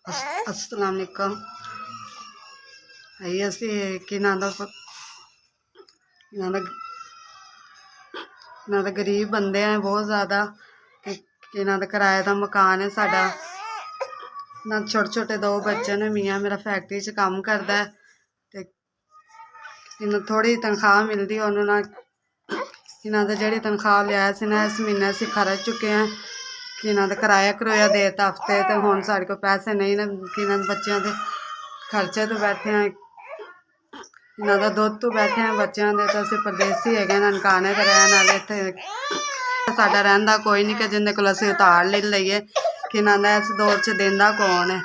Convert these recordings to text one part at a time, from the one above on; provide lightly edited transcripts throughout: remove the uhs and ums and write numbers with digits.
अस्सलाम वालेकुम। असी कि ना गरीब बंदे हैं बहुत ज़्यादा। कि ना किराए का मकान है साडा। ना छोटे छोटे दो बच्चे ने। मियाँ मेरा फैक्ट्री च काम करता है ते इन्हें थोड़ी तनख्वाह मिलती। उन्होंने ना इन्हों ने जी तनख्वाह लिया सी ना इस महीने असी खर्च चुके हैं। कि इन्हों का किराया करोया देता हफ्ते तो हुण साढ़े को पैसे नहीं ने। कि बच्चों के खर्चे तो बैठे हैं। इन्हों का दुध तो बैठे हैं बच्चों के। तो असी परदेसी है ननकाने के रहने वाले। इतने साडा रहिंदा कोई नहीं कि जिंदे कोल असी उधार ले लईए। कि इन्हों इस दौर च देंदा कौन है।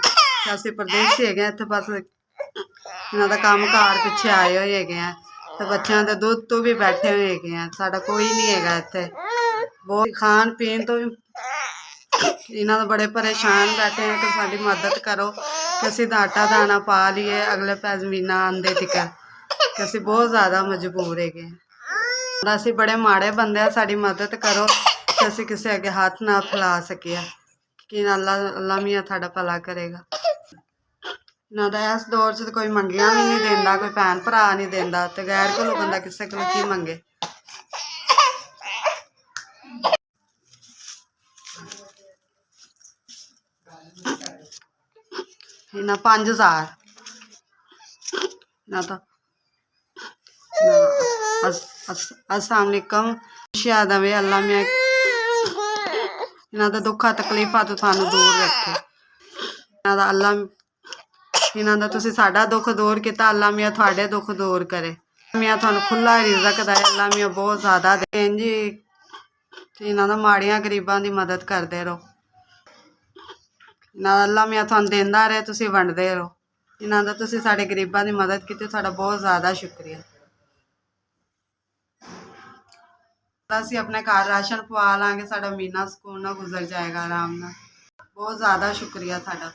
असी परदेसी है इत्थे बस इन्हों का काम कार पिछे आए हुए है। तो बच्चों के दुध तो भी बैठे हुए हैं। साडा कोई नहीं है इत्थे। बहुत खान पीन तो भी इन्हों बड़े परेशान बैठे हैं कि साडी मदद करो कि असी आटा दाना पा लीए अगले पैजमीना आंदे तिकर। कि असी बहुत ज़्यादा मजबूर है। असी बड़े माड़े बंदे हैं। साडी मदद करो कि असी किसी अगे हाथ ना फैला सकिए। कि अल्लाह मियाँ थाड़ा भला करेगा। इन्हों का इस दौर च कोई मंगिया भी नहीं देंदा। कोई भैन भरा नहीं देंदा। तो गैर को बंदा किसी को की मंगे। इन्हें 5000 ना तो अस्सलाम वालेकुम। खुशियां दवे अल्लाह मियाँ। इन्हों का दुखा तकलीफा तो थानू दूर रखे। अल्लाह इन्हों का तुसी साडा दुख दूर किया। अल्लाह मियाँ थाडे दुख दूर करे। मियाँ थानू खुला रिज़क दे। अल्लाह मियाँ बहुत ज़्यादा दे जी। इन्हों का माड़ियां गरीबां की मदद करते रहो। अल्लाह मियाँ थानू देंदा रहे तुसी वंडदे रहो। इन्हों का तुसी साडे गरीबां की मदद की। थाडा बहुत ज़्यादा शुक्रिया। असी अपने घर राशन पवा लांगे। साडा महीना सुकून नाल गुजर जाएगा आराम नाल। बहुत ज़्यादा शुक्रिया थाडा।